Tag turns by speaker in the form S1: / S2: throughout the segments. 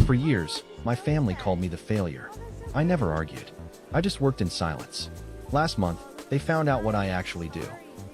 S1: For years, my family called me the failure. I never argued. I just worked in silence. Last month, they found out what I actually do.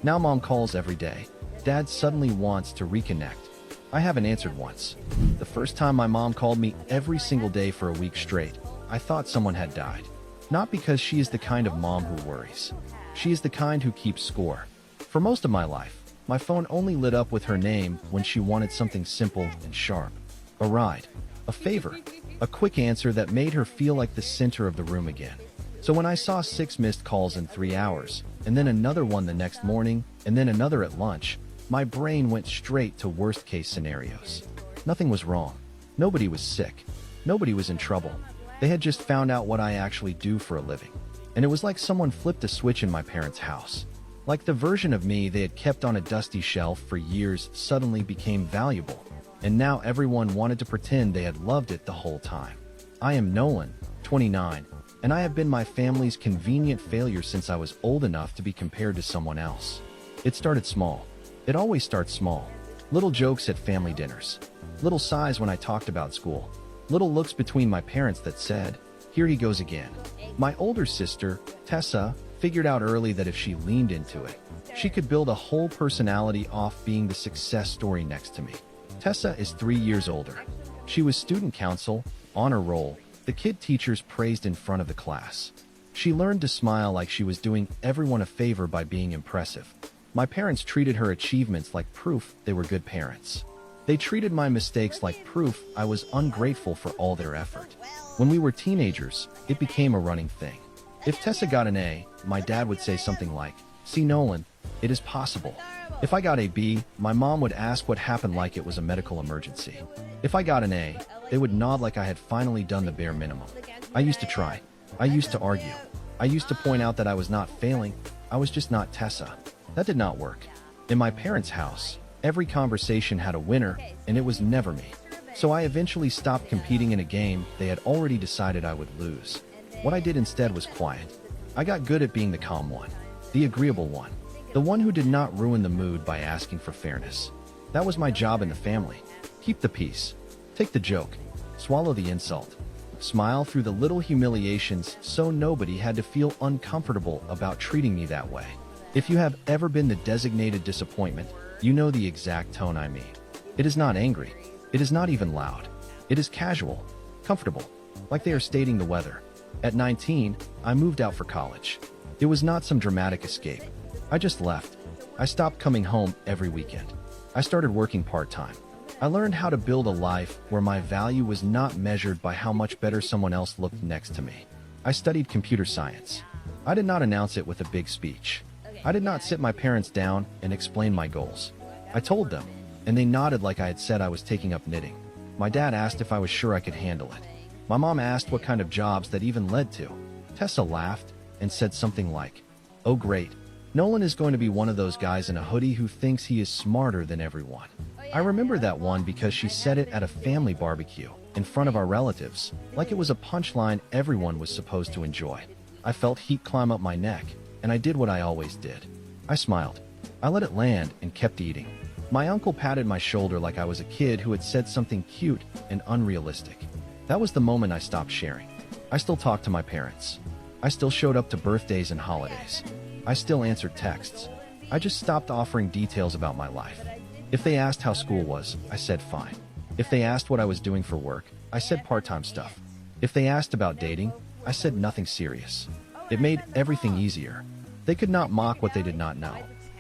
S1: Now mom calls every day. Dad suddenly wants to reconnect. I haven't answered once. The first time my mom called me every single day for a week straight, I thought someone had died. Not because she is the kind of mom who worries. She is the kind who keeps score. For most of my life, my phone only lit up with her name when she wanted something simple and sharp. A ride, a favor, a quick answer that made her feel like the center of the room again. So when I saw 6 missed calls in 3 hours, and then another one the next morning, and then another at lunch, my brain went straight to worst-case scenarios. Nothing was wrong. Nobody was sick. Nobody was in trouble. They had just found out what I actually do for a living. And it was like someone flipped a switch in my parents' house. Like the version of me they had kept on a dusty shelf for years suddenly became valuable. And now everyone wanted to pretend they had loved it the whole time. I am Nolan, 29, and I have been my family's convenient failure since I was old enough to be compared to someone else. It started small. It always starts small. Little jokes at family dinners. Little sighs when I talked about school. Little looks between my parents that said, "Here he goes again." My older sister, Tessa, figured out early that if she leaned into it, she could build a whole personality off being the success story next to me. Tessa is 3 years older. She was student council, honor roll, the kid teachers praised in front of the class. She learned to smile like she was doing everyone a favor by being impressive. My parents treated her achievements like proof they were good parents. They treated my mistakes like proof I was ungrateful for all their effort. When we were teenagers, it became a running thing. If Tessa got an A, my dad would say something like, "See Nolan, it is possible." If I got a B, my mom would ask what happened like it was a medical emergency. If I got an A, they would nod like I had finally done the bare minimum. I used to try. I used to argue. I used to point out that I was not failing, I was just not Tessa. That did not work. In my parents' house, every conversation had a winner, and it was never me. So I eventually stopped competing in a game they had already decided I would lose. What I did instead was quiet. I got good at being the calm one, the agreeable one, the one who did not ruin the mood by asking for fairness. That was my job in the family. Keep the peace. Take the joke. Swallow the insult. Smile through the little humiliations so nobody had to feel uncomfortable about treating me that way. If you have ever been the designated disappointment, you know the exact tone I mean. It is not angry. It is not even loud. It is casual, comfortable, like they are stating the weather. At 19, I moved out for college. It was not some dramatic escape. I just left. I stopped coming home every weekend. I started working part-time. I learned how to build a life where my value was not measured by how much better someone else looked next to me. I studied computer science. I did not announce it with a big speech. I did not sit my parents down and explain my goals. I told them, and they nodded like I had said I was taking up knitting. My dad asked if I was sure I could handle it. My mom asked what kind of jobs that even led to. Tessa laughed and said something like, "Oh great, Nolan is going to be one of those guys in a hoodie who thinks he is smarter than everyone." I remember that one because she said it at a family barbecue, in front of our relatives, like it was a punchline everyone was supposed to enjoy. I felt heat climb up my neck, and I did what I always did. I smiled. I let it land and kept eating. My uncle patted my shoulder like I was a kid who had said something cute and unrealistic. That was the moment I stopped sharing. I still talked to my parents. I still showed up to birthdays and holidays. I still answered texts. I just stopped offering details about my life. If they asked how school was, I said fine. If they asked what I was doing for work, I said part-time stuff. If they asked about dating, I said nothing serious. It made everything easier. They could not mock what they did not know.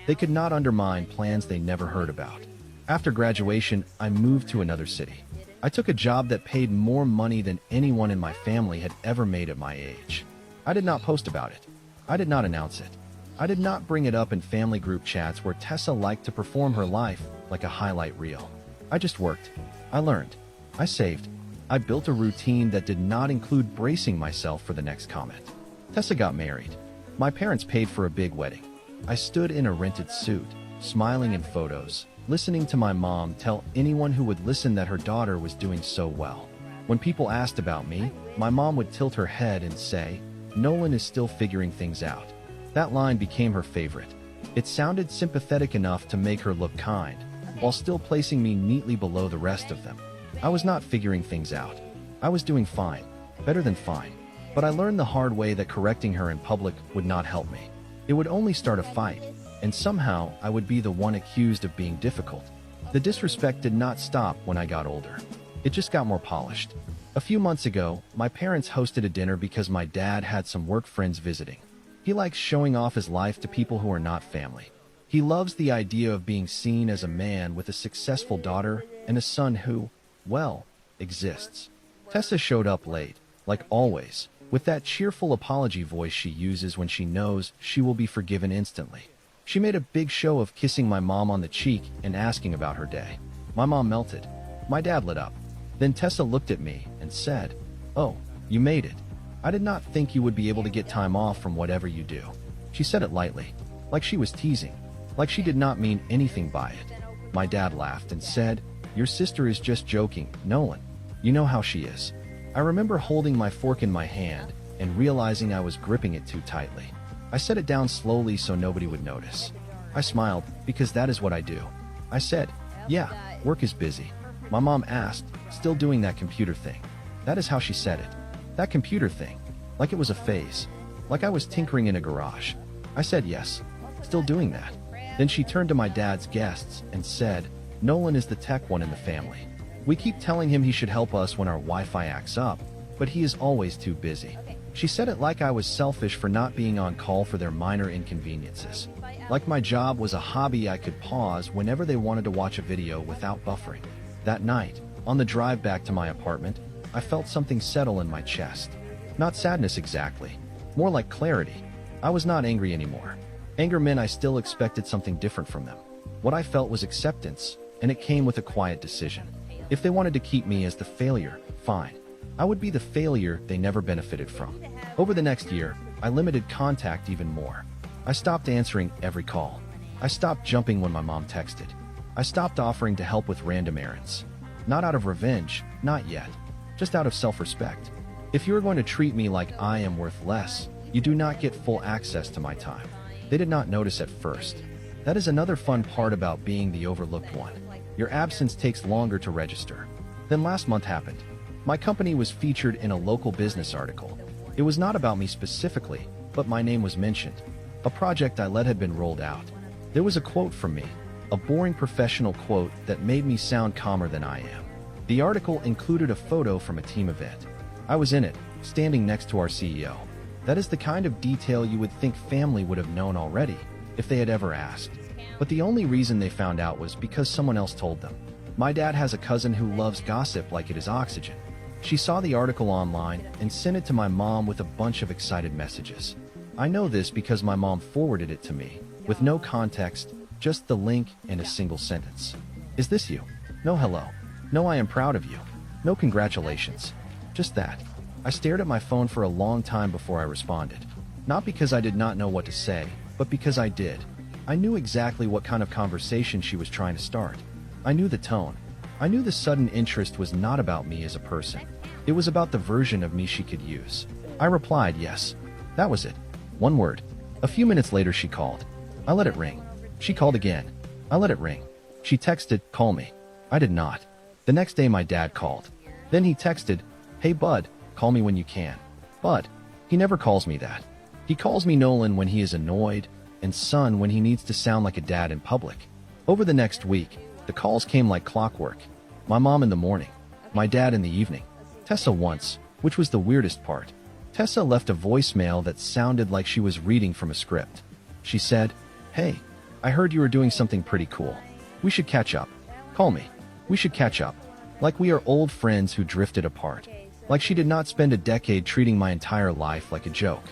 S1: They could not undermine plans they never heard about. After graduation, I moved to another city. I took a job that paid more money than anyone in my family had ever made at my age. I did not post about it. I did not announce it. I did not bring it up in family group chats where Tessa liked to perform her life like a highlight reel. I just worked. I learned. I saved. I built a routine that did not include bracing myself for the next comment. Tessa got married. My parents paid for a big wedding. I stood in a rented suit, smiling in photos, listening to my mom tell anyone who would listen that her daughter was doing so well. When people asked about me, my mom would tilt her head and say, "Nolan is still figuring things out." That line became her favorite. It sounded sympathetic enough to make her look kind, while still placing me neatly below the rest of them. I was not figuring things out. I was doing fine, better than fine. But I learned the hard way that correcting her in public would not help me. It would only start a fight, and somehow I would be the one accused of being difficult. The disrespect did not stop when I got older. It just got more polished. A few months ago, my parents hosted a dinner because my dad had some work friends visiting. He likes showing off his life to people who are not family. He loves the idea of being seen as a man with a successful daughter and a son who, well, exists. Tessa showed up late, like always, with that cheerful apology voice she uses when she knows she will be forgiven instantly. She made a big show of kissing my mom on the cheek and asking about her day. My mom melted. My dad lit up. Then Tessa looked at me and said, "Oh, you made it. I did not think you would be able to get time off from whatever you do." She said it lightly, like she was teasing, like she did not mean anything by it. My dad laughed and said, "Your sister is just joking, Nolan. You know how she is." I remember holding my fork in my hand and realizing I was gripping it too tightly. I set it down slowly so nobody would notice. I smiled, because that is what I do. I said, "Yeah, work is busy." My mom asked, "Still doing that computer thing?" That is how she said it. That computer thing. Like it was a phase. Like I was tinkering in a garage. I said yes. Still doing that. Then she turned to my dad's guests and said, "Nolan is the tech one in the family. We keep telling him he should help us when our Wi-Fi acts up, but he is always too busy." She said it like I was selfish for not being on call for their minor inconveniences. Like my job was a hobby I could pause whenever they wanted to watch a video without buffering. That night, on the drive back to my apartment, I felt something settle in my chest. Not sadness exactly, more like clarity. I was not angry anymore. Anger meant I still expected something different from them. What I felt was acceptance, and it came with a quiet decision. If they wanted to keep me as the failure, fine. I would be the failure they never benefited from. Over the next year, I limited contact even more. I stopped answering every call. I stopped jumping when my mom texted. I stopped offering to help with random errands. Not out of revenge, not yet. Just out of self-respect. If you're going to treat me like I am worth less, you do not get full access to my time. They did not notice at first. That is another fun part about being the overlooked one. Your absence takes longer to register. Then last month happened. My company was featured in a local business article. It was not about me specifically, but my name was mentioned. A project I led had been rolled out. There was a quote from me, a boring professional quote that made me sound calmer than I am. The article included a photo from a team event. I was in it, standing next to our CEO. That is the kind of detail you would think family would have known already, if they had ever asked. But the only reason they found out was because someone else told them. My dad has a cousin who loves gossip like it is oxygen. She saw the article online and sent it to my mom with a bunch of excited messages. I know this because my mom forwarded it to me, with no context, just the link and a single sentence. "Is this you? No hello. No I am proud of you. No congratulations." Just that. I stared at my phone for a long time before I responded. Not because I did not know what to say, but because I did. I knew exactly what kind of conversation she was trying to start. I knew the tone. I knew the sudden interest was not about me as a person. It was about the version of me she could use. I replied yes. That was it. One word. A few minutes later she called. I let it ring. She called again. I let it ring. She texted, "Call me." I did not. The next day my dad called. Then he texted, "Hey bud, call me when you can." Bud. He never calls me that. He calls me Nolan when he is annoyed, and son when he needs to sound like a dad in public. Over the next week, the calls came like clockwork. My mom in the morning, my dad in the evening. Tessa once, which was the weirdest part. Tessa left a voicemail that sounded like she was reading from a script. She said, "Hey, I heard you were doing something pretty cool. We should catch up. Call me. We should catch up." Like we are old friends who drifted apart. Like she did not spend a decade treating my entire life like a joke.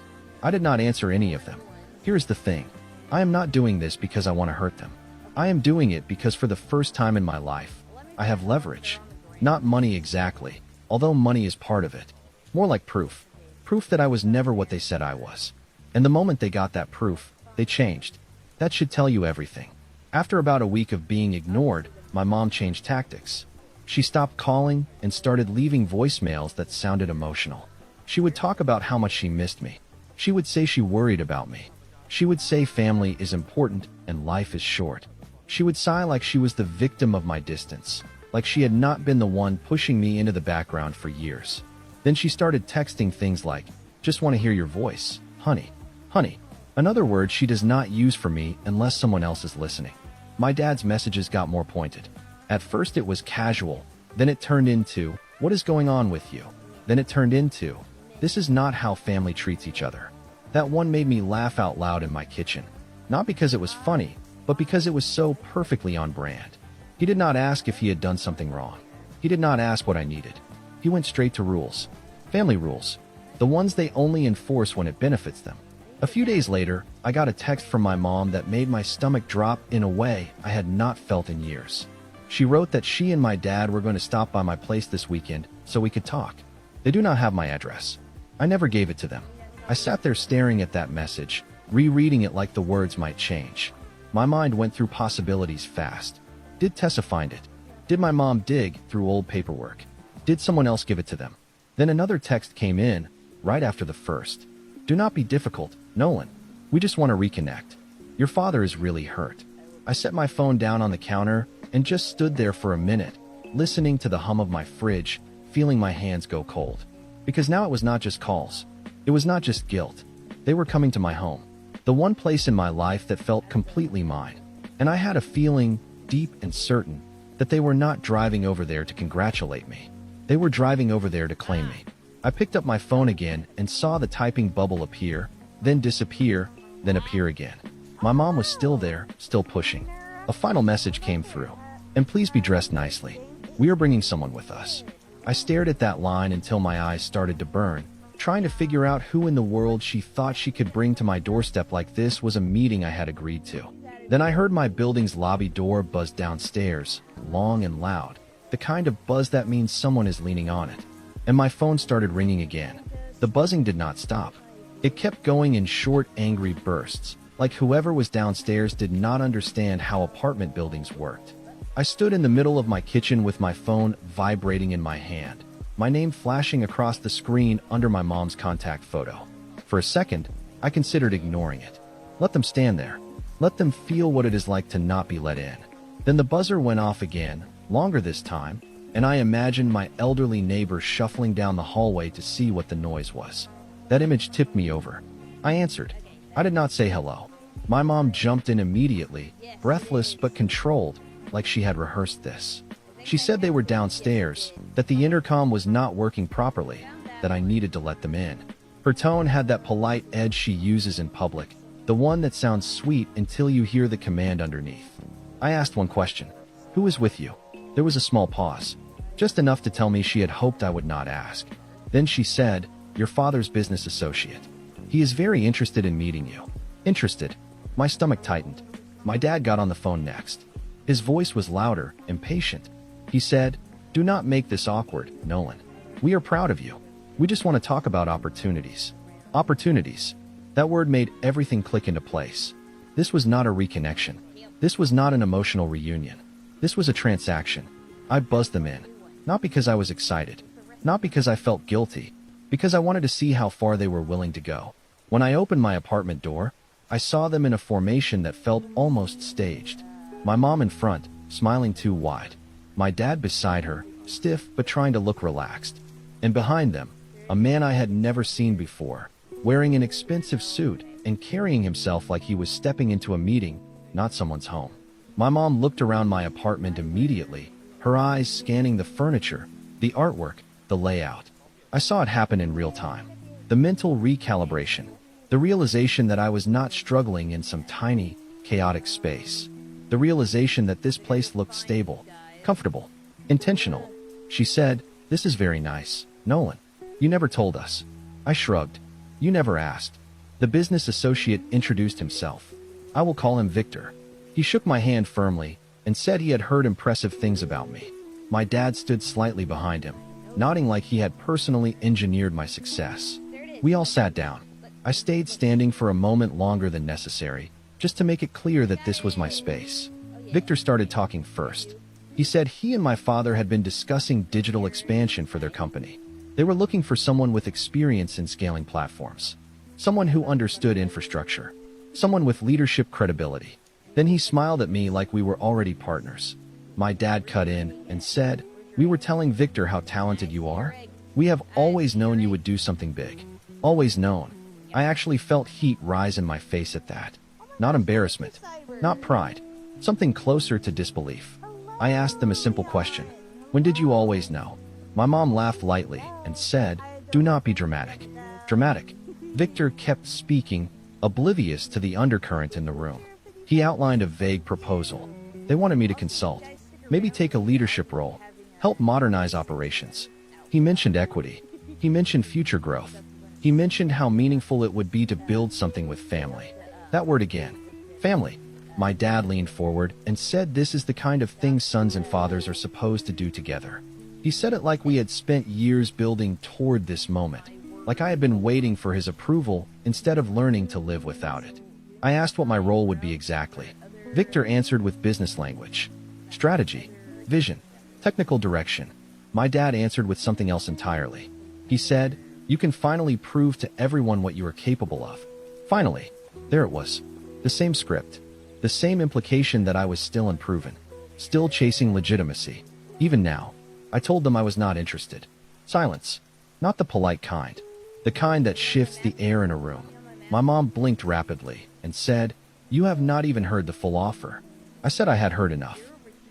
S1: I did not answer any of them. Here's the thing. I am not doing this because I want to hurt them. I am doing it because for the first time in my life, I have leverage. Not money exactly, although money is part of it. More like proof. Proof that I was never what they said I was. And the moment they got that proof, they changed. That should tell you everything. After about a week of being ignored, my mom changed tactics. She stopped calling and started leaving voicemails that sounded emotional. She would talk about how much she missed me. She would say she worried about me. She would say family is important and life is short. She would sigh like she was the victim of my distance. like she had not been the one pushing me into the background for years. Then she started texting things like, "Just want to hear your voice, honey, honey." Another word she does not use for me unless someone else is listening. My dad's messages got more pointed. At first it was casual, then it turned into, "What is going on with you?" Then it turned into, "This is not how family treats each other." That one made me laugh out loud in my kitchen. Not because it was funny, but because it was so perfectly on brand. He did not ask if he had done something wrong. He did not ask what I needed. He went straight to rules. Family rules. The ones they only enforce when it benefits them. A few days later, I got a text from my mom that made my stomach drop in a way I had not felt in years. She wrote that she and my dad were going to stop by my place this weekend so we could talk. They do not have my address. I never gave it to them. I sat there staring at that message, rereading it like the words might change. My mind went through possibilities fast. Did Tessa find it? Did my mom dig through old paperwork? Did someone else give it to them? Then another text came in, right after the first. "Do not be difficult, Nolan. We just want to reconnect. Your father is really hurt." I set my phone down on the counter and just stood there for a minute, listening to the hum of my fridge, feeling my hands go cold. Because now it was not just calls. It was not just guilt. They were coming to my home. The one place in my life that felt completely mine. And I had a feeling, deep and certain, that they were not driving over there to congratulate me. They were driving over there to claim me. I picked up my phone again and saw the typing bubble appear, then disappear, then appear again. My mom was still there, still pushing. A final message came through. "And please be dressed nicely. We are bringing someone with us." I stared at that line until my eyes started to burn, trying to figure out who in the world she thought she could bring to my doorstep like this was a meeting I had agreed to. Then I heard my building's lobby door buzz downstairs, long and loud, the kind of buzz that means someone is leaning on it. And my phone started ringing again. The buzzing did not stop. It kept going in short, angry bursts, like whoever was downstairs did not understand how apartment buildings worked. I stood in the middle of my kitchen with my phone vibrating in my hand, my name flashing across the screen under my mom's contact photo. For a second, I considered ignoring it. Let them stand there. Let them feel what it is like to not be let in. Then the buzzer went off again, longer this time, and I imagined my elderly neighbor shuffling down the hallway to see what the noise was. That image tipped me over. I answered. I did not say hello. My mom jumped in immediately, breathless but controlled, like she had rehearsed this. She said they were downstairs, that the intercom was not working properly, that I needed to let them in. Her tone had that polite edge she uses in public, the one that sounds sweet until you hear the command underneath. I asked one question. "Who is with you?" There was a small pause, just enough to tell me she had hoped I would not ask. Then she said, "Your father's business associate. He is very interested in meeting you." Interested. My stomach tightened. My dad got on the phone next. His voice was louder, impatient. He said, "Do not make this awkward, Nolan. We are proud of you. We just want to talk about opportunities." Opportunities. That word made everything click into place. This was not a reconnection. This was not an emotional reunion. This was a transaction. I buzzed them in. Not because I was excited. Not because I felt guilty. Because I wanted to see how far they were willing to go. When I opened my apartment door, I saw them in a formation that felt almost staged. My mom in front, smiling too wide. My dad beside her, stiff but trying to look relaxed. And behind them, a man I had never seen before, wearing an expensive suit and carrying himself like he was stepping into a meeting, not someone's home. My mom looked around my apartment immediately, her eyes scanning the furniture, the artwork, the layout. I saw it happen in real time. The mental recalibration. The realization that I was not struggling in some tiny, chaotic space. The realization that this place looked stable, comfortable, intentional. She said, "This is very nice, Nolan. You never told us." I shrugged. "You never asked." The business associate introduced himself. I will call him Victor. He shook my hand firmly and said he had heard impressive things about me. My dad stood slightly behind him, nodding like he had personally engineered my success. We all sat down. I stayed standing for a moment longer than necessary, just to make it clear that this was my space. Victor started talking first. He said he and my father had been discussing digital expansion for their company. They were looking for someone with experience in scaling platforms. Someone who understood infrastructure. Someone with leadership credibility. Then he smiled at me like we were already partners. My dad cut in and said, "We were telling Victor how talented you are. We have always known you would do something big. Always known." I actually felt heat rise in my face at that. Not embarrassment, not pride, something closer to disbelief. I asked them a simple question. "When did you always know?" My mom laughed lightly and said, "Do not be dramatic." Dramatic. Victor kept speaking, oblivious to the undercurrent in the room. He outlined a vague proposal. They wanted me to consult, maybe take a leadership role, help modernize operations. He mentioned equity. He mentioned future growth. He mentioned how meaningful it would be to build something with family. That word again. Family. My dad leaned forward and said this is the kind of thing sons and fathers are supposed to do together. He said it like we had spent years building toward this moment, like I had been waiting for his approval instead of learning to live without it. I asked what my role would be exactly. Victor answered with business language. Strategy, vision, technical direction. My dad answered with something else entirely. He said, "You can finally prove to everyone what you are capable of." Finally, there it was. The same script. The same implication that I was still unproven. Still chasing legitimacy. Even now, I told them I was not interested. Silence. Not the polite kind. The kind that shifts the air in a room. My mom blinked rapidly and said, "You have not even heard the full offer." I said I had heard enough.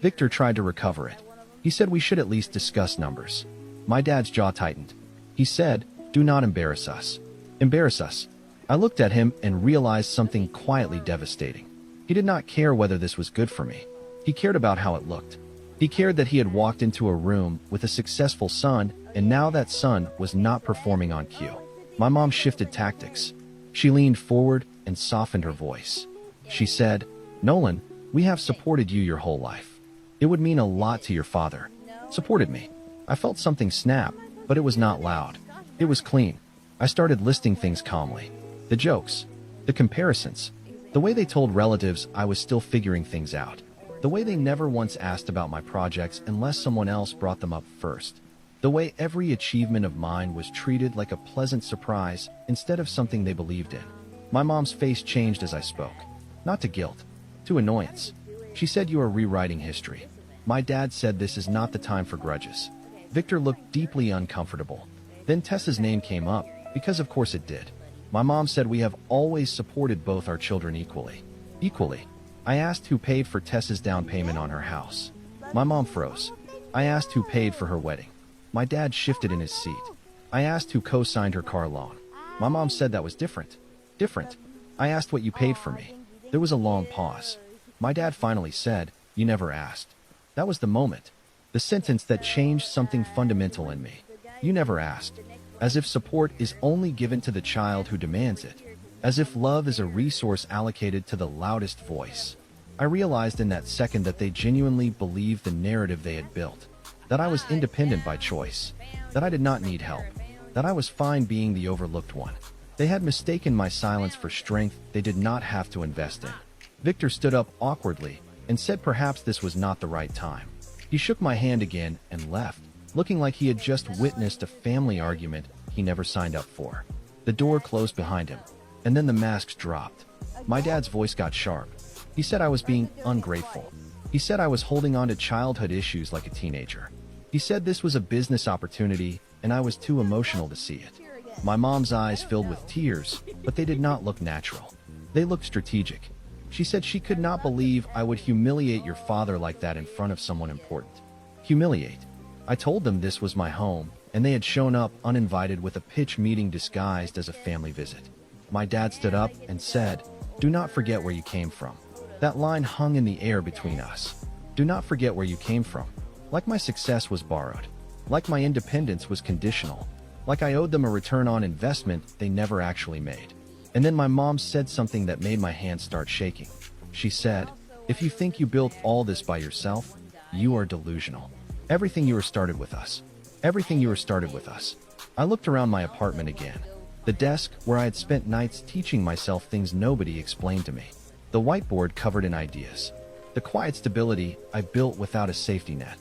S1: Victor tried to recover it. He said we should at least discuss numbers. My dad's jaw tightened. He said, "Do not embarrass us." Embarrass us. I looked at him and realized something quietly devastating. He did not care whether this was good for me. He cared about how it looked. He cared that he had walked into a room with a successful son, and now that son was not performing on cue. My mom shifted tactics. She leaned forward and softened her voice. She said, "Nolan, we have supported you your whole life. It would mean a lot to your father." Supported me. I felt something snap, but it was not loud. It was clean. I started listing things calmly. The jokes, the comparisons, the way they told relatives I was still figuring things out, the way they never once asked about my projects unless someone else brought them up first, the way every achievement of mine was treated like a pleasant surprise instead of something they believed in. My mom's face changed as I spoke. Not to guilt, to annoyance. She said, "You are rewriting history." My dad said this is not the time for grudges. Victor looked deeply uncomfortable. Then Tessa's name came up, because of course it did. My mom said we have always supported both our children equally. Equally. I asked who paid for Tessa's down payment on her house. My mom froze. I asked who paid for her wedding. My dad shifted in his seat. I asked who co-signed her car loan. My mom said that was different. Different. I asked what you paid for me. There was a long pause. My dad finally said, "You never asked." That was the moment. The sentence that changed something fundamental in me. You never asked. As if support is only given to the child who demands it. As if love is a resource allocated to the loudest voice. I realized in that second that they genuinely believed the narrative they had built. That I was independent by choice. That I did not need help. That I was fine being the overlooked one. They had mistaken my silence for strength they did not have to invest in. Victor stood up awkwardly and said perhaps this was not the right time. He shook my hand again and left, looking like he had just witnessed a family argument he never signed up for. The door closed behind him, and then the masks dropped. My dad's voice got sharp. He said I was being ungrateful. He said I was holding on to childhood issues like a teenager. He said this was a business opportunity, and I was too emotional to see it. My mom's eyes filled with tears, but they did not look natural. They looked strategic. She said she could not believe I would humiliate your father like that in front of someone important. Humiliate. I told them this was my home, and they had shown up uninvited with a pitch meeting disguised as a family visit. My dad stood up and said, "Do not forget where you came from." That line hung in the air between us. Do not forget where you came from. Like my success was borrowed. Like my independence was conditional. Like I owed them a return on investment they never actually made. And then my mom said something that made my hands start shaking. She said, "If you think you built all this by yourself, you are delusional. Everything you were started with us. Everything you were started with us." I looked around my apartment again. The desk where I had spent nights teaching myself things nobody explained to me. The whiteboard covered in ideas. The quiet stability I built without a safety net.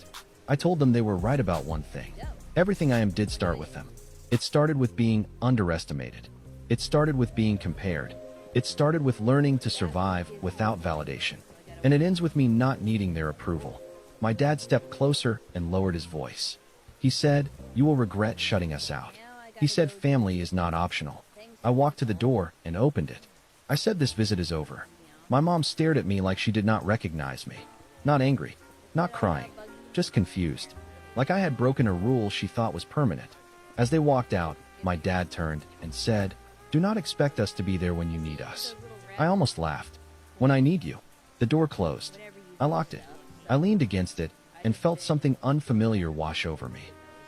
S1: I told them they were right about one thing. Everything I am did start with them. It started with being underestimated. It started with being compared. It started with learning to survive without validation. And it ends with me not needing their approval. My dad stepped closer and lowered his voice. He said, "You will regret shutting us out." He said family is not optional. I walked to the door and opened it. I said this visit is over. My mom stared at me like she did not recognize me. Not angry, not crying, just confused. Like I had broken a rule she thought was permanent. As they walked out, my dad turned and said, "Do not expect us to be there when you need us." I almost laughed. When I need you. The door closed. I locked it. I leaned against it and felt something unfamiliar wash over me.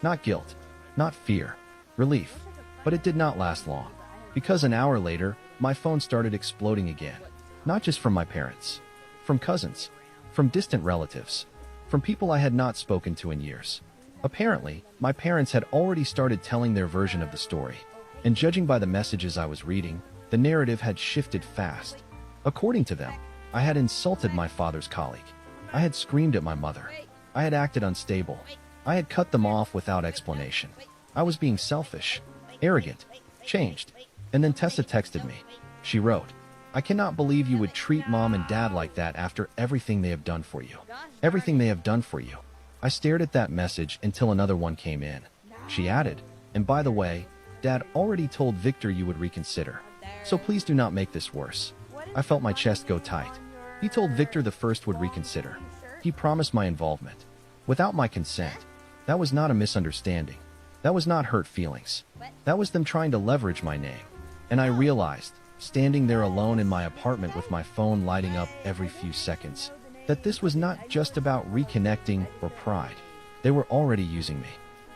S1: Not guilt, not fear, relief. But it did not last long. Because an hour later, my phone started exploding again. Not just from my parents. From cousins. From distant relatives. From people I had not spoken to in years. Apparently, my parents had already started telling their version of the story. And judging by the messages I was reading, the narrative had shifted fast. According to them, I had insulted my father's colleague. I had screamed at my mother. I had acted unstable. I had cut them off without explanation. I was being selfish, arrogant, changed. And then Tessa texted me. She wrote, "I cannot believe you would treat mom and dad like that after everything they have done for you. Everything they have done for you." I stared at that message until another one came in. She added, "And by the way, Dad already told Victor you would reconsider. So please do not make this worse." I felt my chest go tight. He told Victor the first would reconsider. He promised my involvement. Without my consent. That was not a misunderstanding. That was not hurt feelings. That was them trying to leverage my name. And I realized, standing there alone in my apartment with my phone lighting up every few seconds, that this was not just about reconnecting or pride. They were already using me.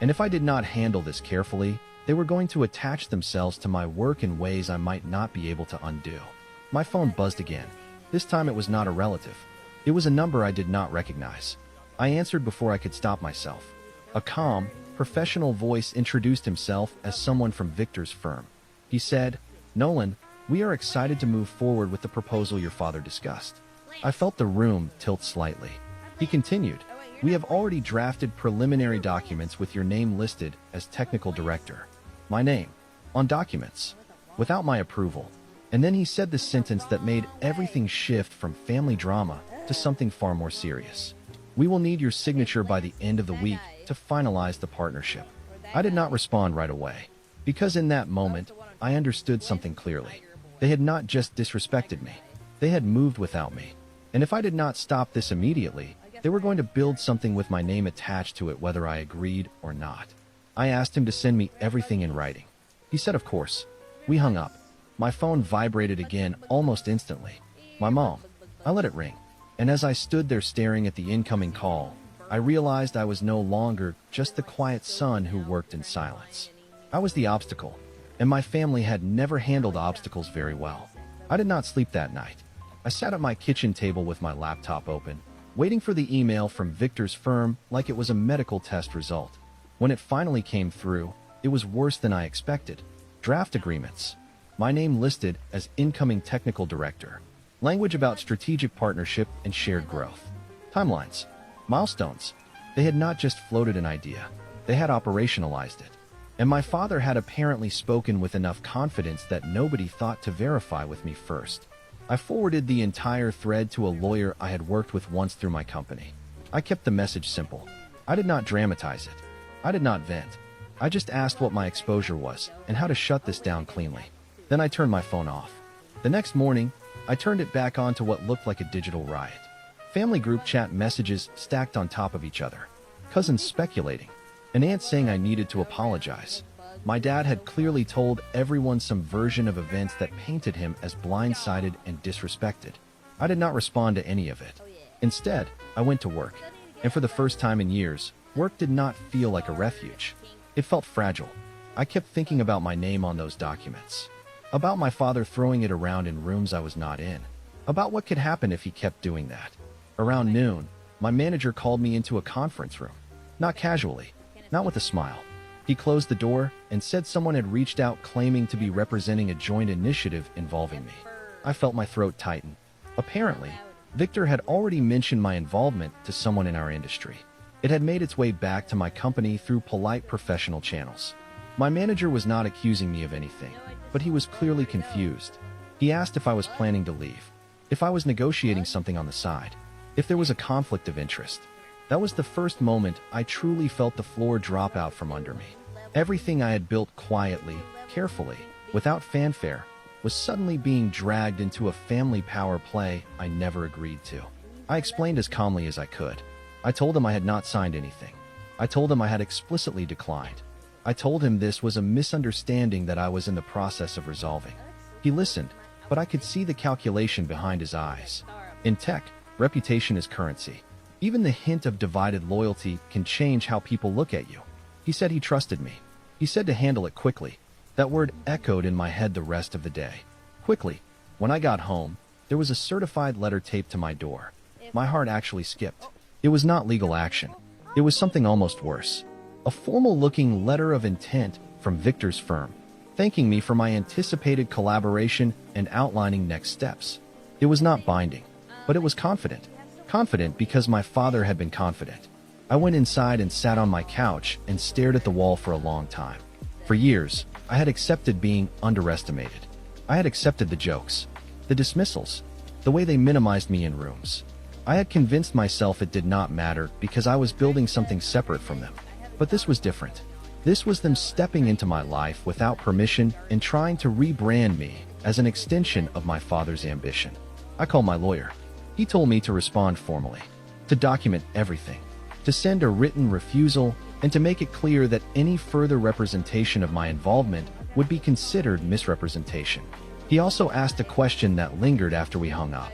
S1: And if I did not handle this carefully, they were going to attach themselves to my work in ways I might not be able to undo. My phone buzzed again. This time it was not a relative. It was a number I did not recognize. I answered before I could stop myself. A calm, professional voice introduced himself as someone from Victor's firm. He said, "Nolan, we are excited to move forward with the proposal your father discussed." I felt the room tilt slightly. He continued, "We have already drafted preliminary documents with your name listed as technical director." My name. On documents. Without my approval. And then he said the sentence that made everything shift from family drama to something far more serious. "We will need your signature by the end of the week to finalize the partnership." I did not respond right away. Because in that moment, I understood something clearly. They had not just disrespected me. They had moved without me. And if I did not stop this immediately, they were going to build something with my name attached to it whether I agreed or not. I asked him to send me everything in writing. He said of course. We hung up. My phone vibrated again almost instantly. My mom. I let it ring. And as I stood there staring at the incoming call, I realized I was no longer just the quiet son who worked in silence. I was the obstacle. And my family had never handled obstacles very well. I did not sleep that night. I sat at my kitchen table with my laptop open, waiting for the email from Victor's firm like it was a medical test result. When it finally came through, it was worse than I expected. Draft agreements. My name listed as incoming technical director. Language about strategic partnership and shared growth. Timelines. Milestones. They had not just floated an idea. They had operationalized it. And my father had apparently spoken with enough confidence that nobody thought to verify with me first. I forwarded the entire thread to a lawyer I had worked with once through my company. I kept the message simple. I did not dramatize it. I did not vent. I just asked what my exposure was and how to shut this down cleanly. Then I turned my phone off. The next morning, I turned it back on to what looked like a digital riot. Family group chat messages stacked on top of each other. Cousins speculating. An aunt saying I needed to apologize. My dad had clearly told everyone some version of events that painted him as blindsided and disrespected. I did not respond to any of it. Instead, I went to work. And for the first time in years, work did not feel like a refuge. It felt fragile. I kept thinking about my name on those documents. About my father throwing it around in rooms I was not in. About what could happen if he kept doing that. Around noon, my manager called me into a conference room. Not casually. Not with a smile. He closed the door and said someone had reached out claiming to be representing a joint initiative involving me. I felt my throat tighten. Apparently, Victor had already mentioned my involvement to someone in our industry. It had made its way back to my company through polite professional channels. My manager was not accusing me of anything, but he was clearly confused. He asked if I was planning to leave, if I was negotiating something on the side, if there was a conflict of interest. That was the first moment I truly felt the floor drop out from under me. Everything I had built quietly, carefully, without fanfare, was suddenly being dragged into a family power play I never agreed to. I explained as calmly as I could. I told him I had not signed anything. I told him I had explicitly declined. I told him this was a misunderstanding that I was in the process of resolving. He listened, but I could see the calculation behind his eyes. In tech, reputation is currency. Even the hint of divided loyalty can change how people look at you. He said he trusted me. He said to handle it quickly. That word echoed in my head the rest of the day. Quickly. When I got home, there was a certified letter taped to my door. My heart actually skipped. It was not legal action. It was something almost worse. A formal-looking letter of intent from Victor's firm, thanking me for my anticipated collaboration and outlining next steps. It was not binding, but it was confident. Confident because my father had been confident. I went inside and sat on my couch and stared at the wall for a long time. For years, I had accepted being underestimated. I had accepted the jokes, the dismissals, the way they minimized me in rooms. I had convinced myself it did not matter because I was building something separate from them. But this was different. This was them stepping into my life without permission and trying to rebrand me as an extension of my father's ambition. I called my lawyer. He told me to respond formally, to document everything, to send a written refusal, and to make it clear that any further representation of my involvement would be considered misrepresentation. He also asked a question that lingered after we hung up.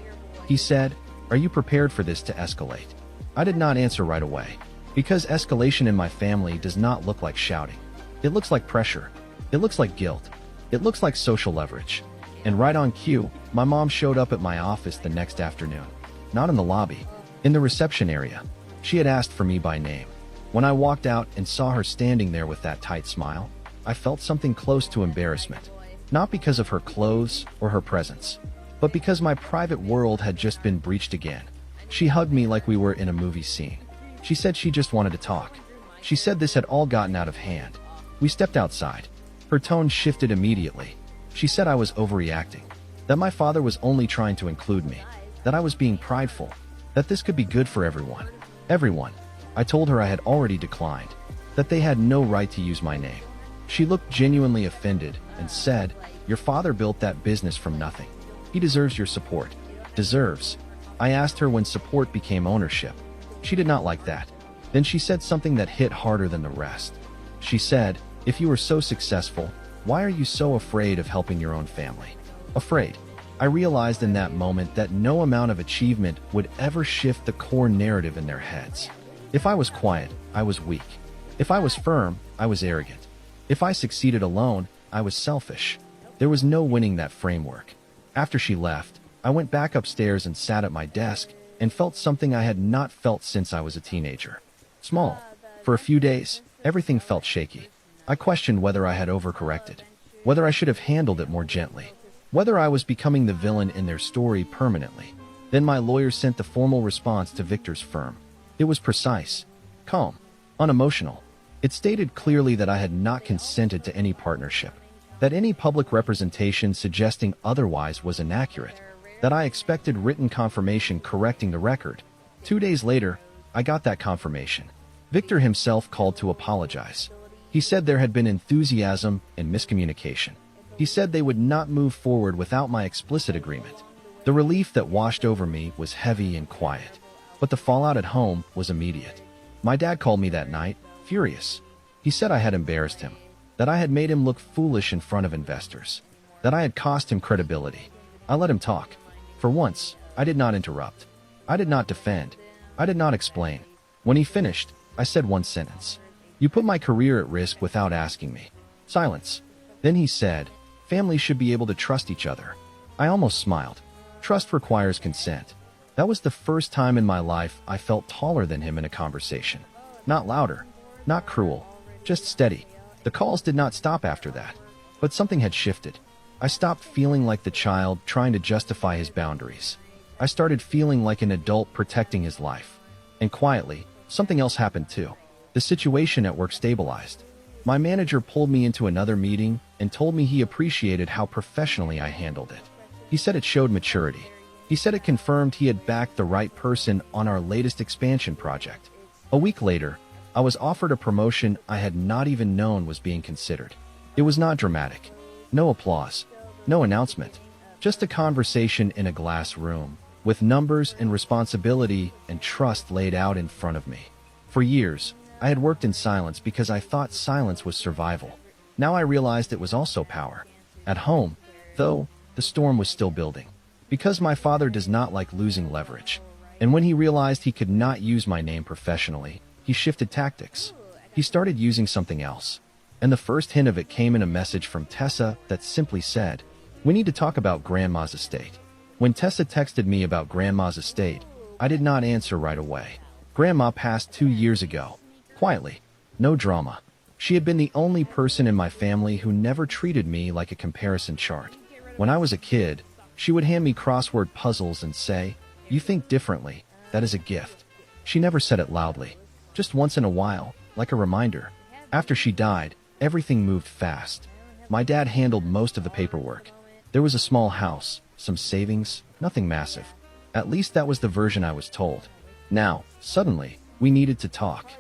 S1: He said, "Are you prepared for this to escalate?" I did not answer right away, because escalation in my family does not look like shouting. It looks like pressure. It looks like guilt. It looks like social leverage. And right on cue, my mom showed up at my office the next afternoon. Not in the lobby, in the reception area. She had asked for me by name. When I walked out and saw her standing there with that tight smile, I felt something close to embarrassment. Not because of her clothes or her presence, but because my private world had just been breached again. She hugged me like we were in a movie scene. She said she just wanted to talk. She said this had all gotten out of hand. We stepped outside. Her tone shifted immediately. She said I was overreacting, that my father was only trying to include me, that I was being prideful, that this could be good for everyone. Everyone. I told her I had already declined, that they had no right to use my name. She looked genuinely offended and said, "Your father built that business from nothing. He deserves your support." Deserves. I asked her when support became ownership. She did not like that. Then she said something that hit harder than the rest. She said, "If you are so successful, why are you so afraid of helping your own family?" Afraid. I realized in that moment that no amount of achievement would ever shift the core narrative in their heads. If I was quiet, I was weak. If I was firm, I was arrogant. If I succeeded alone, I was selfish. There was no winning that framework. After she left, I went back upstairs and sat at my desk and felt something I had not felt since I was a teenager. Small. For a few days, everything felt shaky. I questioned whether I had overcorrected, whether I should have handled it more gently, whether I was becoming the villain in their story permanently. Then my lawyer sent the formal response to Victor's firm. It was precise, calm, unemotional. It stated clearly that I had not consented to any partnership, that any public representation suggesting otherwise was inaccurate, that I expected written confirmation correcting the record. 2 days later, I got that confirmation. Victor himself called to apologize. He said there had been enthusiasm and miscommunication. He said they would not move forward without my explicit agreement. The relief that washed over me was heavy and quiet, but the fallout at home was immediate. My dad called me that night, furious. He said I had embarrassed him, that I had made him look foolish in front of investors, that I had cost him credibility. I let him talk. For once, I did not interrupt. I did not defend. I did not explain. When he finished, I said one sentence. "You put my career at risk without asking me." Silence. Then he said, "Families should be able to trust each other." I almost smiled. Trust requires consent. That was the first time in my life I felt taller than him in a conversation. Not louder, not cruel, just steady. The calls did not stop after that, but something had shifted. I stopped feeling like the child trying to justify his boundaries. I started feeling like an adult protecting his life. And quietly, something else happened too. The situation at work stabilized. My manager pulled me into another meeting and told me he appreciated how professionally I handled it. He said it showed maturity. He said it confirmed he had backed the right person on our latest expansion project. A week later, I was offered a promotion I had not even known was being considered. It was not dramatic. No applause. No announcement. Just a conversation in a glass room, with numbers and responsibility and trust laid out in front of me. For years, I had worked in silence because I thought silence was survival. Now I realized it was also power. At home, though, the storm was still building. Because my father does not like losing leverage. And when he realized he could not use my name professionally, he shifted tactics. He started using something else. And the first hint of it came in a message from Tessa that simply said, "We need to talk about Grandma's estate." When Tessa texted me about Grandma's estate, I did not answer right away. Grandma passed 2 years ago. Quietly. No drama. She had been the only person in my family who never treated me like a comparison chart. When I was a kid, she would hand me crossword puzzles and say, "You think differently. That is a gift." She never said it loudly. Just once in a while, like a reminder. After she died, everything moved fast. My dad handled most of the paperwork. There was a small house, some savings, nothing massive. At least that was the version I was told. Now, suddenly, we needed to talk.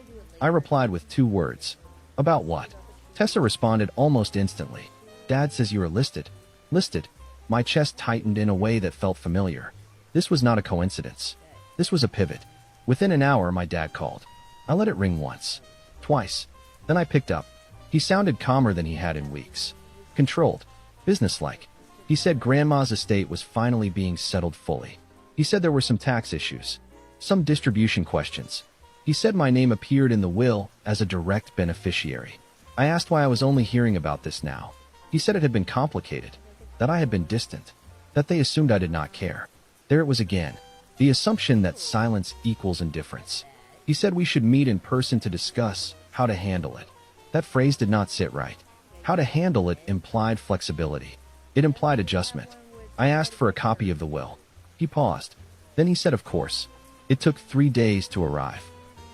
S1: I replied with 2 words. "About what?" Tessa responded almost instantly. "Dad says you are listed." Listed? My chest tightened in a way that felt familiar. This was not a coincidence. This was a pivot. Within an hour, my dad called. I let it ring once. Twice. Then I picked up. He sounded calmer than he had in weeks. Controlled. Businesslike. He said Grandma's estate was finally being settled fully. He said there were some tax issues. Some distribution questions. He said my name appeared in the will as a direct beneficiary. I asked why I was only hearing about this now. He said it had been complicated. That I had been distant. That they assumed I did not care. There it was again. The assumption that silence equals indifference. He said we should meet in person to discuss how to handle it. That phrase did not sit right. How to handle it implied flexibility. It implied adjustment. I asked for a copy of the will. He paused. Then he said, of course. It took 3 days to arrive.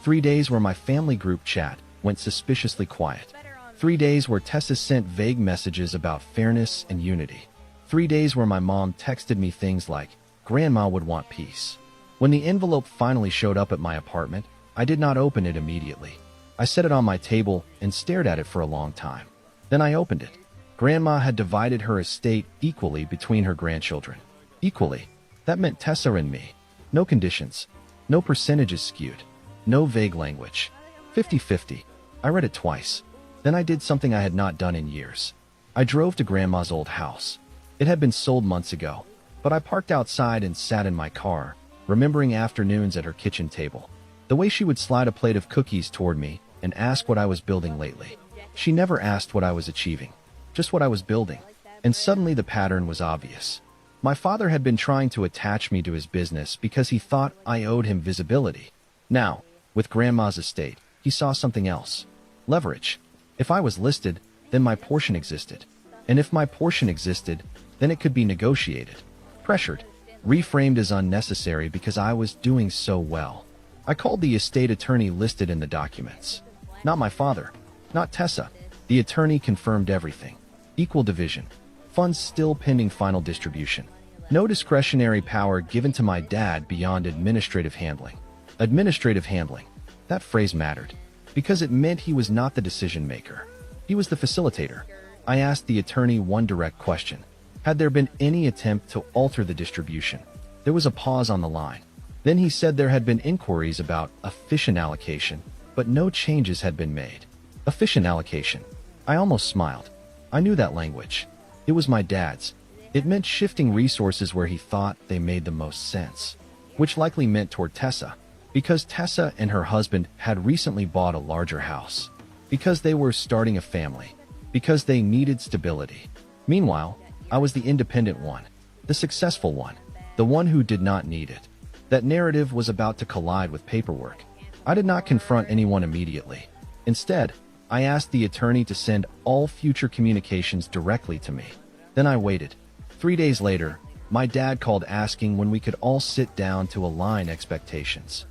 S1: 3 days where my family group chat went suspiciously quiet. 3 days where Tessa sent vague messages about fairness and unity. 3 days where my mom texted me things like, Grandma would want peace. When the envelope finally showed up at my apartment, I did not open it immediately. I set it on my table and stared at it for a long time. Then I opened it. Grandma had divided her estate equally between her grandchildren. Equally. That meant Tessa and me. No conditions. No percentages skewed. No vague language. 50-50. I read it twice. Then I did something I had not done in years. I drove to Grandma's old house. It had been sold months ago, but I parked outside and sat in my car, remembering afternoons at her kitchen table. The way she would slide a plate of cookies toward me and ask what I was building lately. She never asked what I was achieving, just what I was building. And suddenly the pattern was obvious. My father had been trying to attach me to his business because he thought I owed him visibility. Now, with Grandma's estate, he saw something else. Leverage. If I was listed, then my portion existed. And if my portion existed, then it could be negotiated. Pressured. Reframed as unnecessary because I was doing so well. I called the estate attorney listed in the documents. Not my father. Not Tessa. The attorney confirmed everything. Equal division. Funds still pending final distribution. No discretionary power given to my dad beyond administrative handling. Administrative handling. That phrase mattered. Because it meant he was not the decision maker. He was the facilitator. I asked the attorney one direct question. Had there been any attempt to alter the distribution? There was a pause on the line. Then he said there had been inquiries about efficient allocation, but no changes had been made. Efficient allocation. I almost smiled. I knew that language. It was my dad's. It meant shifting resources where he thought they made the most sense. Which likely meant toward Tessa. Because Tessa and her husband had recently bought a larger house. Because they were starting a family. Because they needed stability. Meanwhile, I was the independent one. The successful one. The one who did not need it. That narrative was about to collide with paperwork. I did not confront anyone immediately. Instead, I asked the attorney to send all future communications directly to me. Then I waited. 3 days later, my dad called asking when we could all sit down to align expectations.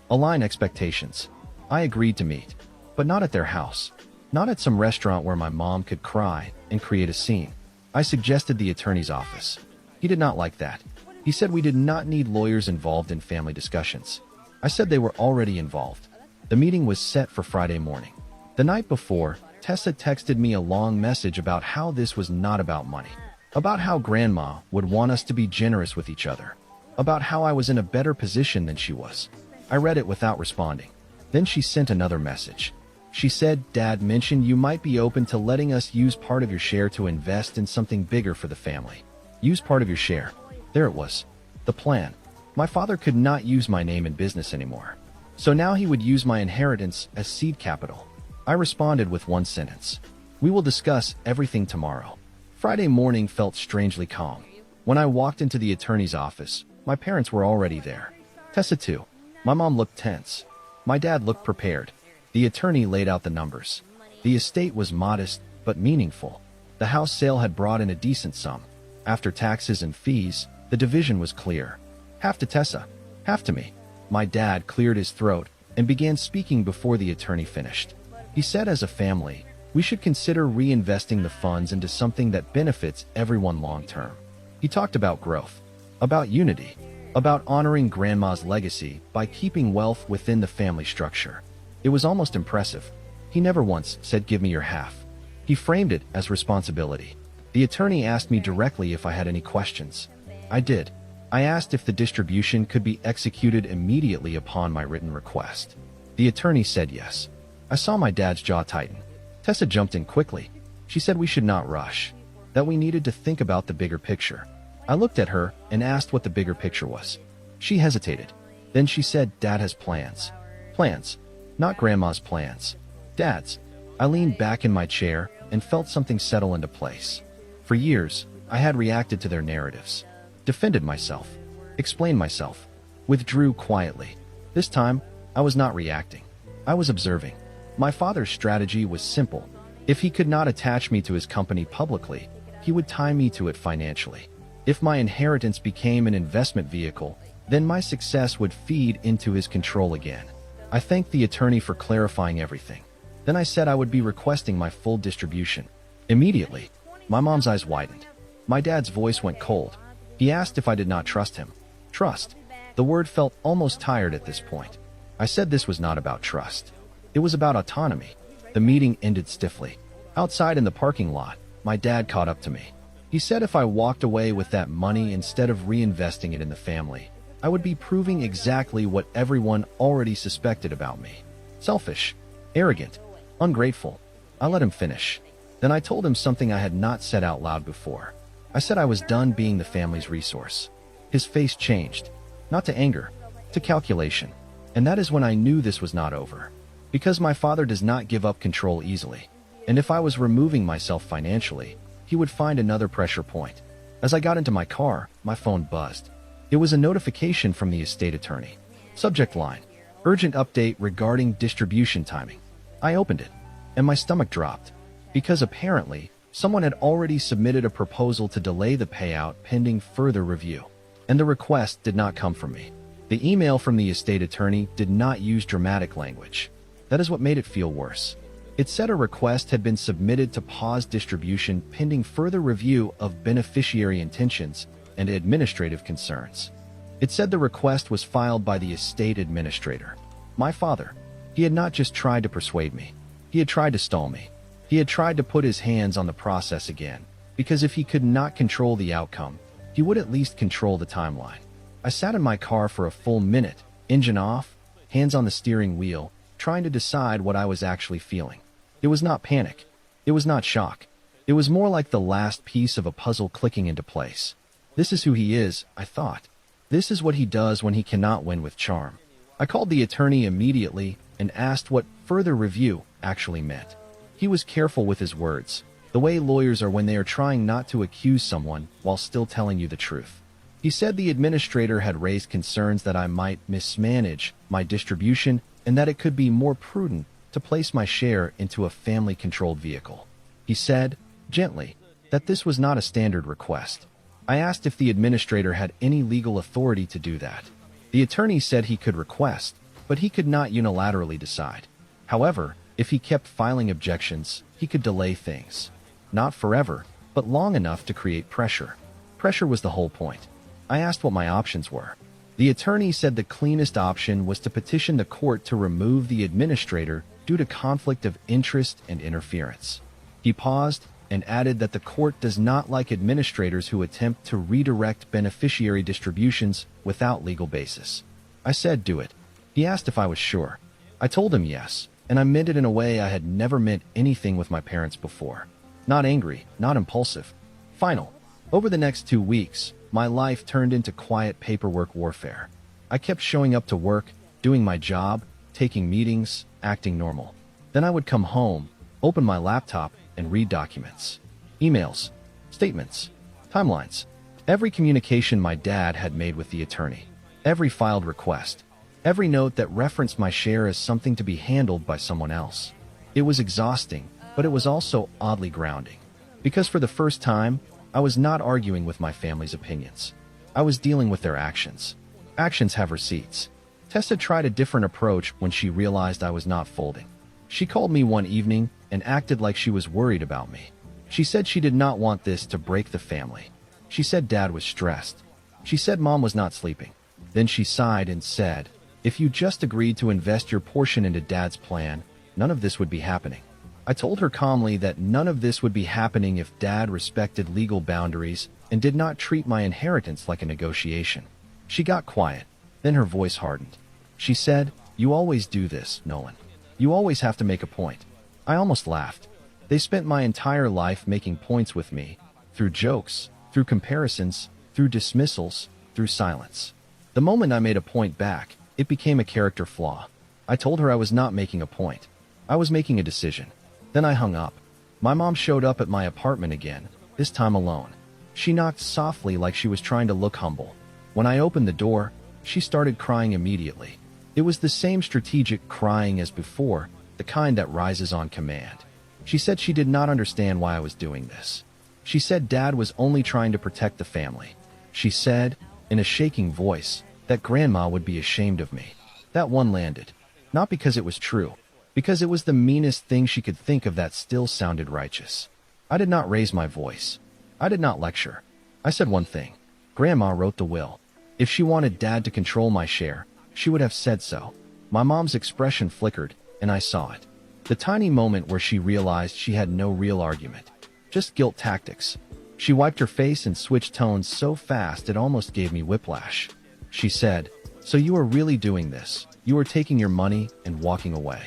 S1: Align expectations. I agreed to meet, but not at their house. Not at some restaurant where my mom could cry and create a scene. I suggested the attorney's office. He did not like that. He said we did not need lawyers involved in family discussions. I said they were already involved. The meeting was set for Friday morning. The night before, Tessa texted me a long message about how this was not about money, about how Grandma would want us to be generous with each other, about how I was in a better position than she was. I read it without responding. Then she sent another message. She said, "Dad mentioned you might be open to letting us use part of your share to invest in something bigger for the family." Use part of your share. There it was. The plan. My father could not use my name in business anymore. So now he would use my inheritance as seed capital. I responded with one sentence. "We will discuss everything tomorrow." Friday morning felt strangely calm. When I walked into the attorney's office, my parents were already there. Tessa too. My mom looked tense. My dad looked prepared. The attorney laid out the numbers. The estate was modest, but meaningful. The house sale had brought in a decent sum. After taxes and fees, the division was clear. Half to Tessa, half to me. My dad cleared his throat and began speaking before the attorney finished. He said, as a family, we should consider reinvesting the funds into something that benefits everyone long term. He talked about growth, about unity, about honoring Grandma's legacy by keeping wealth within the family structure. It was almost impressive. He never once said, "Give me your half." He framed it as responsibility. The attorney asked me directly if I had any questions. I did. I asked if the distribution could be executed immediately upon my written request. The attorney said yes. I saw my dad's jaw tighten. Tessa jumped in quickly. She said we should not rush, that we needed to think about the bigger picture. I looked at her and asked what the bigger picture was. She hesitated. Then she said, "Dad has plans." Plans. Not Grandma's plans. Dad's. I leaned back in my chair and felt something settle into place. For years, I had reacted to their narratives. Defended myself. Explained myself. Withdrew quietly. This time, I was not reacting. I was observing. My father's strategy was simple. If he could not attach me to his company publicly, he would tie me to it financially. If my inheritance became an investment vehicle, then my success would feed into his control again. I thanked the attorney for clarifying everything. Then I said I would be requesting my full distribution. Immediately, my mom's eyes widened. My dad's voice went cold. He asked if I did not trust him. Trust. The word felt almost tired at this point. I said this was not about trust. It was about autonomy. The meeting ended stiffly. Outside in the parking lot, my dad caught up to me. He said if I walked away with that money instead of reinvesting it in the family, I would be proving exactly what everyone already suspected about me. Selfish, arrogant, ungrateful. I let him finish. Then I told him something I had not said out loud before. I said I was done being the family's resource. His face changed, not to anger, to calculation. And that is when I knew this was not over. Because my father does not give up control easily. And if I was removing myself financially, he would find another pressure point. As I got into my car, my phone buzzed. It was a notification from the estate attorney. Subject line: urgent update regarding distribution timing. I opened it, and my stomach dropped, because apparently, someone had already submitted a proposal to delay the payout pending further review. And the request did not come from me. The email from the estate attorney did not use dramatic language. That is what made it feel worse. It said a request had been submitted to pause distribution pending further review of beneficiary intentions and administrative concerns. It said the request was filed by the estate administrator. My father. He had not just tried to persuade me. He had tried to stall me. He had tried to put his hands on the process again, because if he could not control the outcome, he would at least control the timeline. I sat in my car for a full minute, engine off, hands on the steering wheel, trying to decide what I was actually feeling. It was not panic. It was not shock. It was more like the last piece of a puzzle clicking into place. This is who he is, I thought. This is what he does when he cannot win with charm. I called the attorney immediately and asked what further review actually meant. He was careful with his words, the way lawyers are when they are trying not to accuse someone while still telling you the truth. He said the administrator had raised concerns that I might mismanage my distribution and that it could be more prudent to place my share into a family-controlled vehicle. He said, gently, that this was not a standard request. I asked if the administrator had any legal authority to do that. The attorney said he could request, but he could not unilaterally decide. However, if he kept filing objections, he could delay things. Not forever, but long enough to create pressure. Pressure was the whole point. I asked what my options were. The attorney said the cleanest option was to petition the court to remove the administrator due to conflict of interest and interference. He paused and added that the court does not like administrators who attempt to redirect beneficiary distributions without legal basis. I said, do it. He asked if I was sure. I told him yes, and I meant it in a way I had never meant anything with my parents before. Not angry, not impulsive. Final. Over the next 2 weeks, my life turned into quiet paperwork warfare. I kept showing up to work, doing my job, taking meetings, acting normal. Then I would come home, open my laptop, and read documents. Emails, statements, timelines. Every communication my dad had made with the attorney. Every filed request. Every note that referenced my share as something to be handled by someone else. It was exhausting, but it was also oddly grounding. Because for the first time, I was not arguing with my family's opinions. I was dealing with their actions. Actions have receipts. Tessa tried a different approach when she realized I was not folding. She called me one evening and acted like she was worried about me. She said she did not want this to break the family. She said Dad was stressed. She said Mom was not sleeping. Then she sighed and said, if you just agreed to invest your portion into Dad's plan, none of this would be happening. I told her calmly that none of this would be happening if Dad respected legal boundaries and did not treat my inheritance like a negotiation. She got quiet. Then her voice hardened. She said, you always do this, Nolan. You always have to make a point. I almost laughed. They spent my entire life making points with me, through jokes, through comparisons, through dismissals, through silence. The moment I made a point back, it became a character flaw. I told her I was not making a point. I was making a decision. Then I hung up. My mom showed up at my apartment again, this time alone. She knocked softly like she was trying to look humble. When I opened the door, she started crying immediately. It was the same strategic crying as before, the kind that rises on command. She said she did not understand why I was doing this. She said Dad was only trying to protect the family. She said, in a shaking voice, that Grandma would be ashamed of me. That one landed. Not because it was true, because it was the meanest thing she could think of that still sounded righteous. I did not raise my voice. I did not lecture. I said one thing. Grandma wrote the will. If she wanted Dad to control my share, she would have said so. My mom's expression flickered, and I saw it. The tiny moment where she realized she had no real argument. Just guilt tactics. She wiped her face and switched tones so fast it almost gave me whiplash. She said, so you are really doing this. You are taking your money and walking away.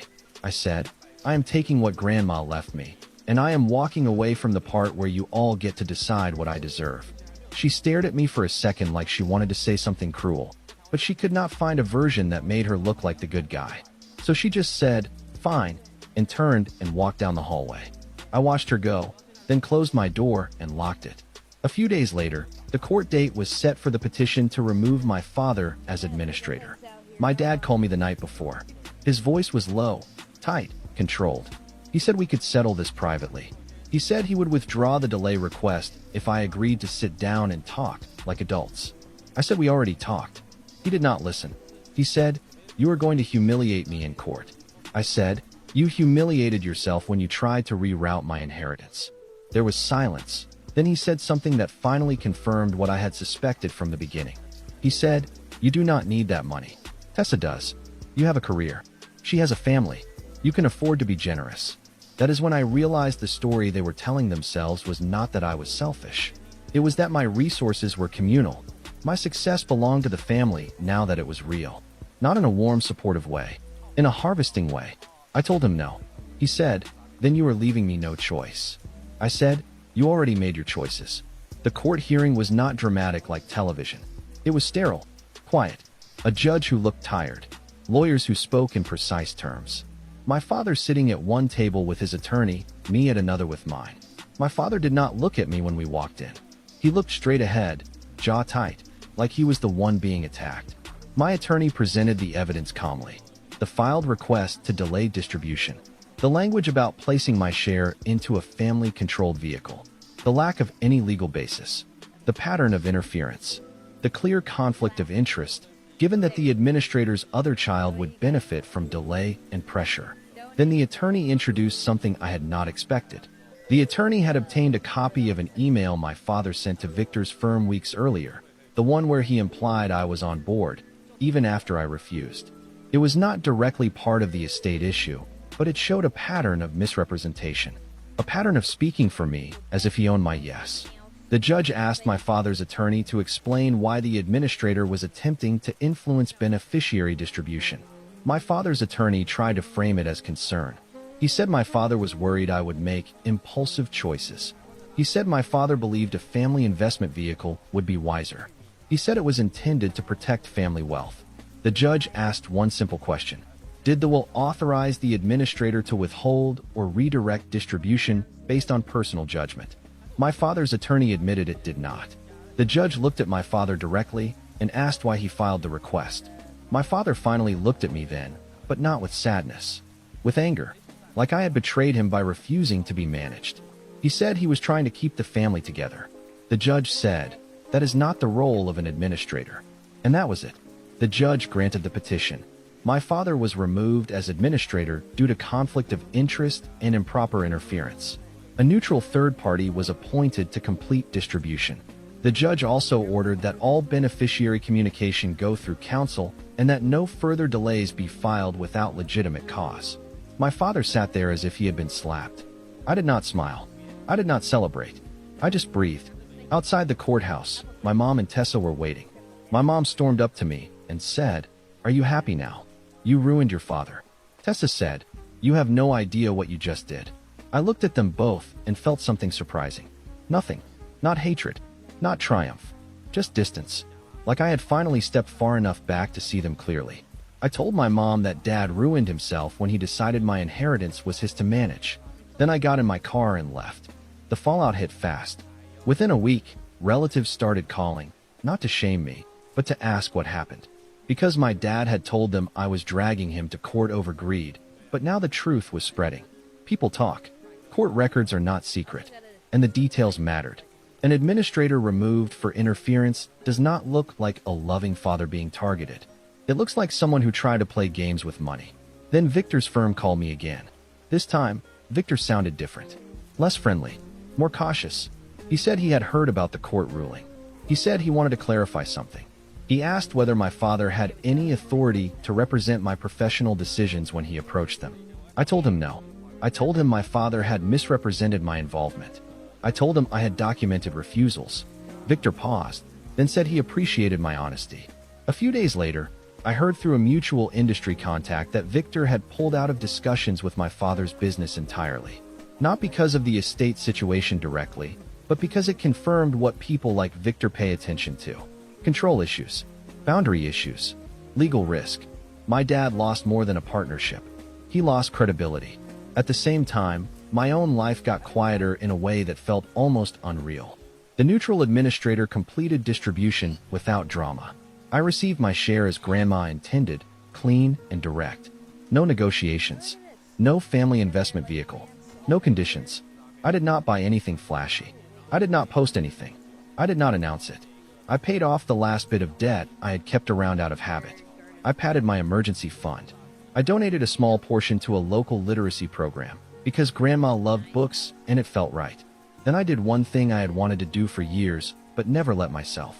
S1: I said, I am taking what Grandma left me, and I am walking away from the part where you all get to decide what I deserve. She stared at me for a second like she wanted to say something cruel, but she could not find a version that made her look like the good guy. So she just said, fine, and turned and walked down the hallway. I watched her go, then closed my door and locked it. A few days later, the court date was set for the petition to remove my father as administrator. My dad called me the night before. His voice was low, tight, controlled. He said we could settle this privately. He said he would withdraw the delay request if I agreed to sit down and talk like adults. I said we already talked. He did not listen. He said, you are going to humiliate me in court. I said, you humiliated yourself when you tried to reroute my inheritance. There was silence. Then he said something that finally confirmed what I had suspected from the beginning. He said, you do not need that money. Tessa does. You have a career. She has a family. You can afford to be generous. That is when I realized the story they were telling themselves was not that I was selfish. It was that my resources were communal. My success belonged to the family now that it was real. Not in a warm, supportive way. In a harvesting way. I told him no. He said, then you are leaving me no choice. I said, you already made your choices. The court hearing was not dramatic like television. It was sterile, quiet. A judge who looked tired. Lawyers who spoke in precise terms. My father sitting at one table with his attorney, me at another with mine. My father did not look at me when we walked in. He looked straight ahead, jaw tight, like he was the one being attacked. My attorney presented the evidence calmly. The filed request to delay distribution. The language about placing my share into a family-controlled vehicle. The lack of any legal basis. The pattern of interference. The clear conflict of interest, given that the administrator's other child would benefit from delay and pressure. Then the attorney introduced something I had not expected. The attorney had obtained a copy of an email my father sent to Victor's firm weeks earlier. The the one where he implied I was on board, even after I refused. It was not directly part of the estate issue, but it showed a pattern of misrepresentation, a pattern of speaking for me as if he owned my yes. The judge asked my father's attorney to explain why the administrator was attempting to influence beneficiary distribution. My father's attorney tried to frame it as concern. He said my father was worried I would make impulsive choices. He said my father believed a family investment vehicle would be wiser. He said it was intended to protect family wealth. The judge asked one simple question. Did the will authorize the administrator to withhold or redirect distribution based on personal judgment? My father's attorney admitted it did not. The judge looked at my father directly and asked why he filed the request. My father finally looked at me then, but not with sadness. With anger, like I had betrayed him by refusing to be managed. He said he was trying to keep the family together. The judge said, "That is not the role of an administrator." And that was it. The judge granted the petition. My father was removed as administrator due to conflict of interest and improper interference. A neutral third party was appointed to complete distribution. The judge also ordered that all beneficiary communication go through counsel and that no further delays be filed without legitimate cause. My father sat there as if he had been slapped. I did not smile. I did not celebrate. I just breathed. Outside the courthouse, my mom and Tessa were waiting. My mom stormed up to me and said, "Are you happy now? You ruined your father." Tessa said, "You have no idea what you just did." I looked at them both and felt something surprising. Nothing. Not hatred. Not triumph. Just distance. Like I had finally stepped far enough back to see them clearly. I told my mom that Dad ruined himself when he decided my inheritance was his to manage. Then I got in my car and left. The fallout hit fast. Within a week, relatives started calling, not to shame me, but to ask what happened. Because my dad had told them I was dragging him to court over greed, but now the truth was spreading. People talk. Court records are not secret, and the details mattered. An administrator removed for interference does not look like a loving father being targeted. It looks like someone who tried to play games with money. Then Victor's firm called me again. This time, Victor sounded different. Less friendly. More cautious. He said he had heard about the court ruling. He said he wanted to clarify something. He asked whether my father had any authority to represent my professional decisions when he approached them. I told him no. I told him my father had misrepresented my involvement. I told him I had documented refusals. Victor paused, then said he appreciated my honesty. A few days later, I heard through a mutual industry contact that Victor had pulled out of discussions with my father's business entirely. Not because of the estate situation directly, but because it confirmed what people like Victor pay attention to. Control issues, boundary issues, legal risk. My dad lost more than a partnership. He lost credibility. At the same time, my own life got quieter in a way that felt almost unreal. The neutral administrator completed distribution without drama. I received my share as Grandma intended, clean and direct. No negotiations. No family investment vehicle. No conditions. I did not buy anything flashy. I did not post anything. I did not announce it. I paid off the last bit of debt I had kept around out of habit. I padded my emergency fund. I donated a small portion to a local literacy program because Grandma loved books and it felt right. Then I did one thing I had wanted to do for years, but never let myself.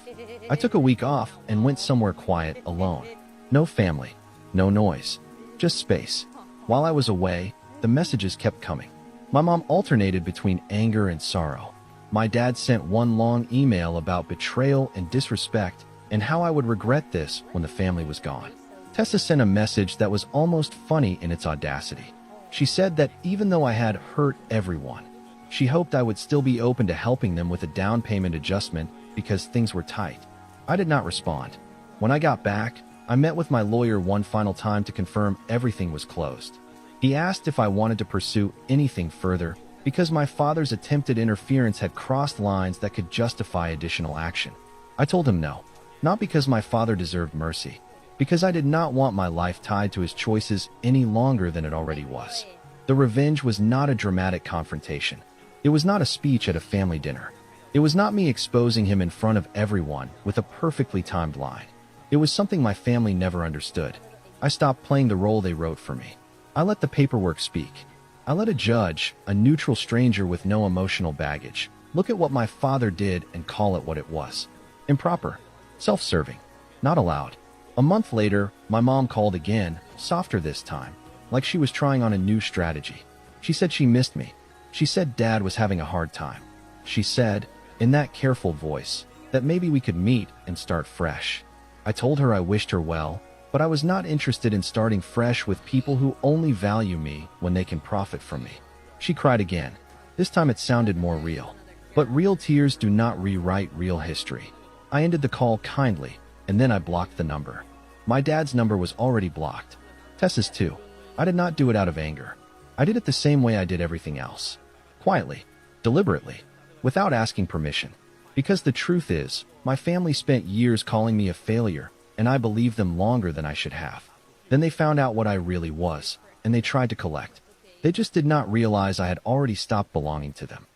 S1: I took a week off and went somewhere quiet, alone. No family, no noise, just space. While I was away, the messages kept coming. My mom alternated between anger and sorrow. My dad sent one long email about betrayal and disrespect and how I would regret this when the family was gone. Tessa sent a message that was almost funny in its audacity. She said that even though I had hurt everyone, she hoped I would still be open to helping them with a down payment adjustment because things were tight. I did not respond. When I got back, I met with my lawyer one final time to confirm everything was closed. He asked if I wanted to pursue anything further because my father's attempted interference had crossed lines that could justify additional action. I told him no, not because my father deserved mercy, because I did not want my life tied to his choices any longer than it already was. The revenge was not a dramatic confrontation. It was not a speech at a family dinner. It was not me exposing him in front of everyone with a perfectly timed line. It was something my family never understood. I stopped playing the role they wrote for me. I let the paperwork speak. I let a judge, a neutral stranger with no emotional baggage, look at what my father did and call it what it was. Improper. Self-serving. Not allowed. A month later, my mom called again, softer this time, like she was trying on a new strategy. She said she missed me. She said Dad was having a hard time. She said, in that careful voice, that maybe we could meet and start fresh. I told her I wished her well, but I was not interested in starting fresh with people who only value me when they can profit from me. She cried again. This time it sounded more real. But real tears do not rewrite real history. I ended the call kindly, and then I blocked the number. My dad's number was already blocked. Tessa's too. I did not do it out of anger. I did it the same way I did everything else. Quietly, deliberately, without asking permission. Because the truth is, my family spent years calling me a failure, and I believed them longer than I should have. Then they found out what I really was, and they tried to collect. They just did not realize I had already stopped belonging to them.